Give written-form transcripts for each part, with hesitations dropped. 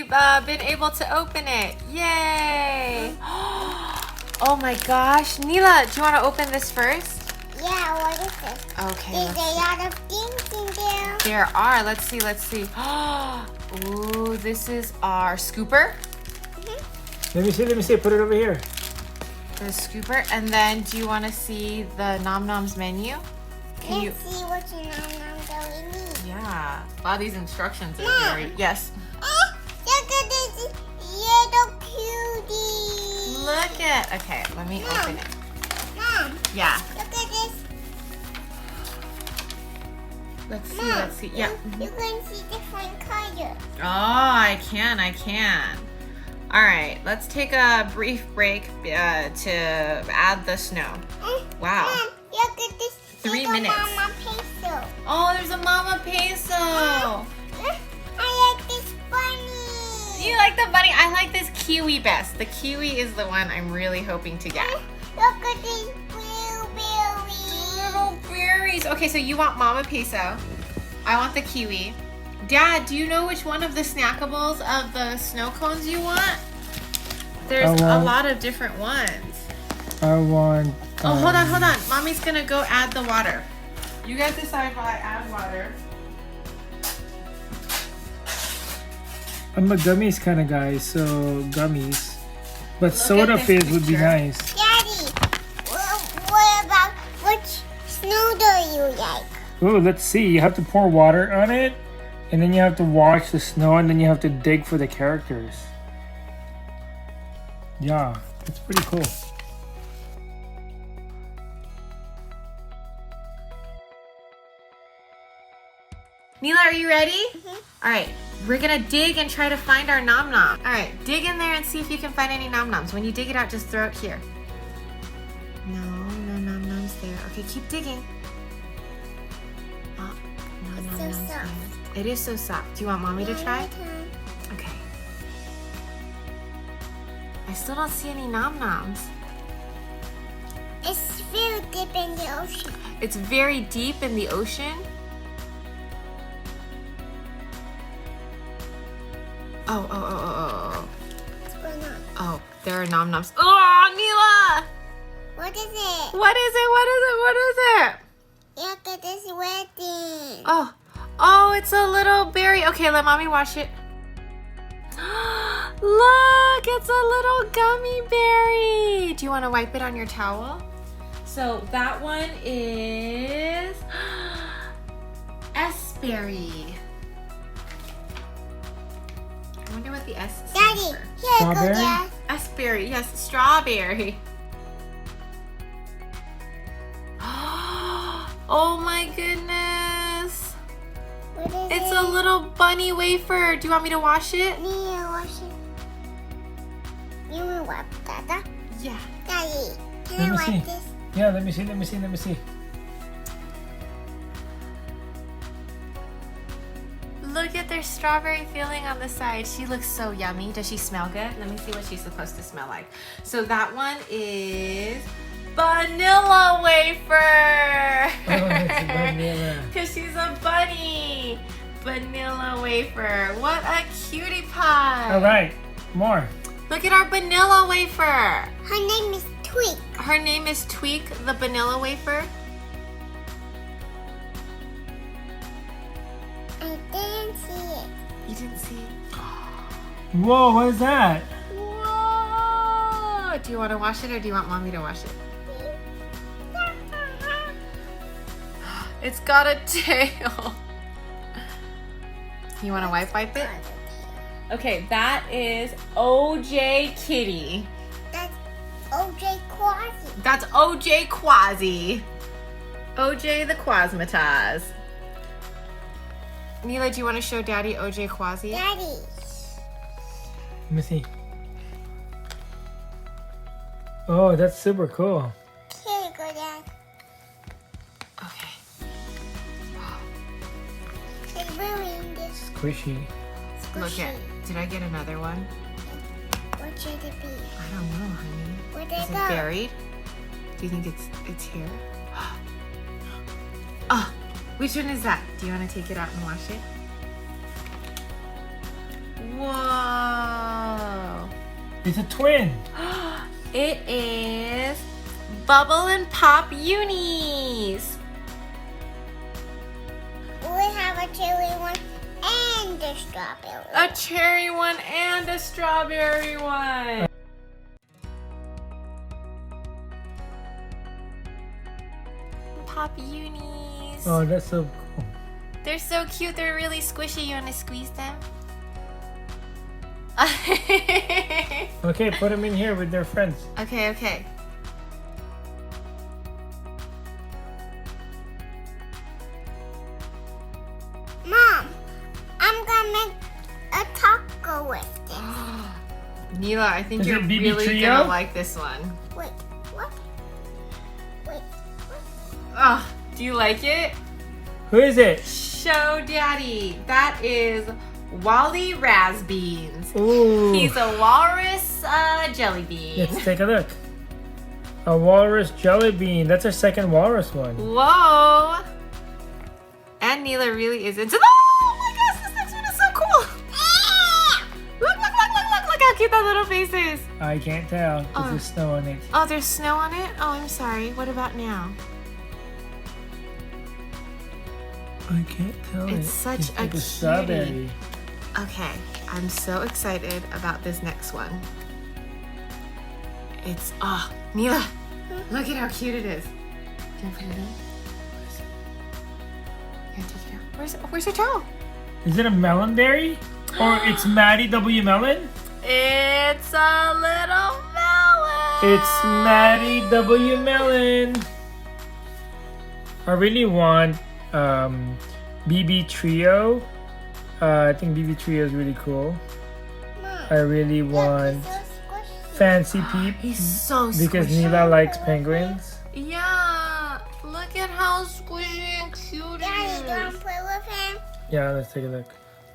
we've been able to open it. Yay! Oh my gosh. Neela, do you want to open this first? Yeah, what is this? Okay. There's a lot of things in there. There are. Let's see. Ooh, this is our scooper. Let me see. Put it over here. The scooper. And then do you want to see the Nom Noms menu? Let's see what you know that we need. Yeah. Wow, these instructions are Mom. very... Yes. Look at this little cutie. Look at... Okay, let me open it. Mom, Yeah. look at this. Let's see. Mom, Yeah. You can see different colors. Oh, I can. All right, let's take a brief break to add the snow. Wow. Mom, look at this. 3 little minutes. Mama peso. Oh, there's a Mama Peso. I like this bunny. You like the bunny? I like this kiwi best. The kiwi is the one I'm really hoping to get. Look at these blueberries. Little berries. Okay, so you want Mama Peso. I want the kiwi. Dad, do you know which one of the Snackables of the snow cones you want? There's a lot of different ones. I want... Oh, hold on. Mommy's gonna go add the water. You guys decide while I add water. I'm a gummies kind of guy, so gummies. But Look soda at this fizz would be picture. nice. Daddy, what about which snow do you like? Ooh, let's see. You have to pour water on it, and then you have to wash the snow, and then you have to dig for the characters. Yeah, it's pretty cool. Neela, are you ready? All right, we're gonna dig and try to find our Nom Nom. All right, dig in there and see if you can find any Nom Noms. When you dig it out, just throw it here. No Nom Noms there. Okay, keep digging. Oh, no It's Nom so Noms soft. there. It is so soft. Do you want Mommy to try? Okay. I still don't see any Nom Noms. It's very deep in the ocean. It's very deep in the ocean. Oh. What's going on? Oh, there are Nom Noms. Oh, Neela! What is it? What is it? Look at this red thing. Oh, it's a little berry. Okay, let Mommy wash it. Look, it's a little gummy berry. Do you want to wipe it on your towel? So that one is S-berry. I wonder what the S stands Daddy, for. here you go, Strawberry? Dad. S-berry, yes, strawberry. Oh my goodness. What is It's it? a little bunny wafer. Do you want me to wash it? Yeah, wash it. You will wipe that? Yeah. Daddy, can Let I me wipe see. this? Yeah, let me see. Look at their strawberry filling on the side. She looks so yummy. Does she smell good? Let me see what she's supposed to smell like. So that one is vanilla wafer. Oh, it's vanilla. Because she's a bunny. Vanilla wafer. What a cutie pie. All right, more. Look at our vanilla wafer. Her name is Tweak. Her name is Tweak, the vanilla wafer. I didn't see it. You didn't see it? Whoa, what is that? Whoa! Do you want to wash it or do you want Mommy to wash it? It's got a tail. You want to wipe it? Okay, that is OJ Kitty. That's OJ Quasi. That's OJ Quasi. OJ the Quasmataz. Neela, do you want to show Daddy OJ Quasi? Daddy. Let me see. Oh, that's super cool. Here you go, Dad. Okay. It's very in this. Squishy. Look at. Did I get another one? What should it be? I don't know, honey. Where did Is it it go? buried? Do you think it's here? Oh, which one is that? Do you want to take it out and wash it? Whoa! It's a twin. It is Bubble and Pop Unis. We have a cherry one and a strawberry. A cherry one and a strawberry one. Pop Unis. Oh, that's so cool. They're so cute. They're really squishy. You want to squeeze them? Okay, put them in here with their friends. Okay, okay. Mom, I'm gonna make a taco with this. Neela, I think Is you're it BB really Trio? gonna like this one. Wait, what? Wait, what? Oh, do you like it? Who is it? Show Daddy. That is Wally Razbeans. Ooh. He's a walrus jelly bean. Let's take a look. A walrus jelly bean. That's our second walrus one. Whoa! And Neela really is into. Oh my gosh, this next one is so cool! Look how cute that little face is. I can't tell because there's snow on it. Oh, there's snow on it? Oh, I'm sorry. What about now? I can't tell. It's such a like cutie. strawberry. Okay, I'm so excited about this next one. It's, oh, Neela, look at how cute it is. Do you want to put it in? Here, take it out. Where's her toe? Is it a melon berry? Or it's Maddie W. Melon? It's a little melon. It's Maddie W. Melon. I really want BB Trio. I think BB Trio is really cool. Mom, I really want he's so squishy. Fancy Peep He's so because squishy. Neela likes penguins. Yeah, look at how squishy and cute it Daddy, do you want is. to play with him? Yeah, let's take a look.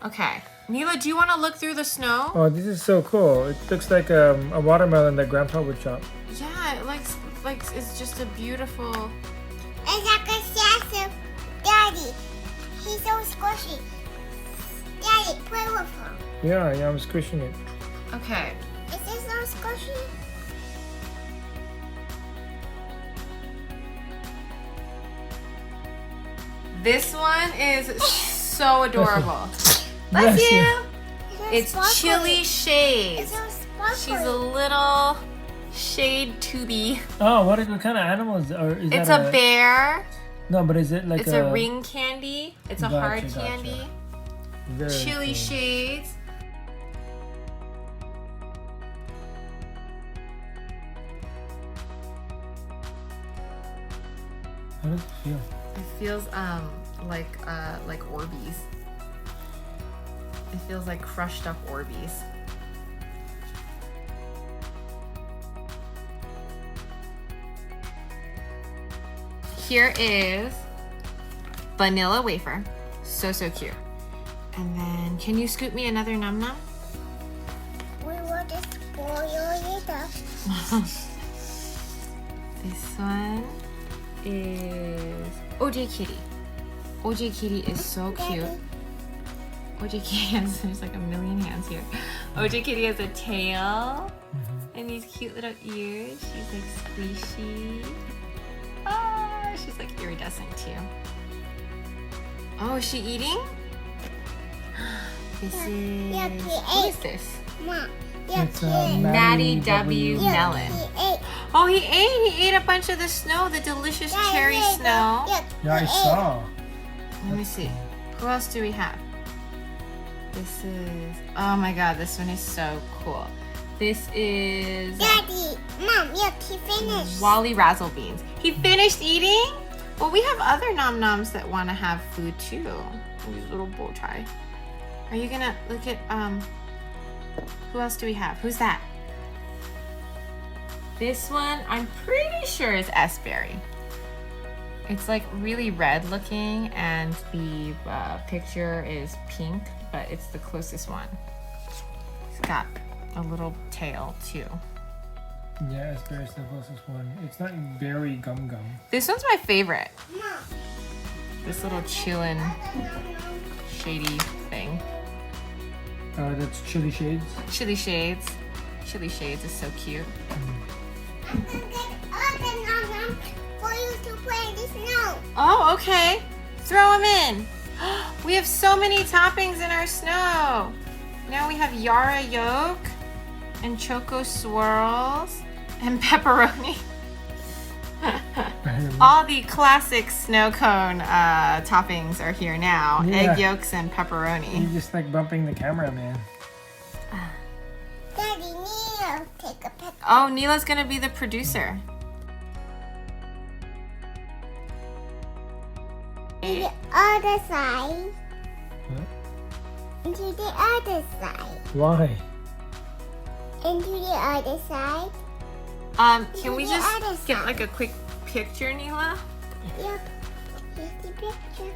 Okay, Neela, do you want to look through the snow? Oh, this is so cool. It looks like a watermelon that Grandpa would chop. Yeah, it like it's just a beautiful. It's like a sassy. Daddy, he's so squishy. Daddy, play with him. Yeah, I'm squishing it. Okay. Is this not squishy? This one is so adorable. Bless Bless you. you. It's It's Chili It's Shades. so sparkly. She's a little shade tubey. Oh, what kind of animals? Or is It's that a bear. No, but is it like It's a ring candy. It's a hard Gotcha. candy. Very Chili cool. Shades. How does it feel? It feels like Orbeez. It feels like crushed up Orbeez. Here is vanilla wafer. So cute. And then can you scoop me another num num? We will just spoil it up. This one is OJ Kitty. OJ Kitty is so cute. OJ Kitty has, there's like a million hands here. OJ Kitty has a tail and these cute little ears. She's like squishy. Oh, she's like iridescent too. Oh, is she eating? This is, Yeah, he what is ate. this? Mom, It's Maddie W. Yeah, Melon. he ate. Oh, he ate a bunch of the snow, the delicious Yeah, cherry he ate. snow. Yeah, Yeah, I he saw. Let me see. Who else do we have? This is, oh my god, this one is so cool. This is ate. Daddy, Mom, yeah, he finished. Wally Razzle Beans. He finished eating? Well, we have other nom noms that want to have food too. These little bow tie. Are you gonna look at, who else do we have? Who's that? This one, I'm pretty sure is S-Berry. It's like really red looking and the picture is pink, but it's the closest one. It's got a little tail too. Yeah, Asparagus is the closest one. It's not berry gum gum. This one's my favorite. Mom, This little chillin' shady thing. That's Chili Shades. Chili Shades. chili shades is so cute. I'm gonna get all the Nom-Noms for you to play in the snow. Oh, okay. Throw them in. We have so many toppings in our snow. Now we have Yara yolk and choco swirls and pepperoni. All the classic snow cone toppings are here now. Yeah. Egg yolks and pepperoni. You're just like bumping the camera, man. Daddy, Neil, take a picture. Oh, Neela's gonna be the producer. To the other side. Huh? And to the other side. Why? And to the other side. Can we The other just get side. like a quick picture, Neela? Yep. Here's the picture.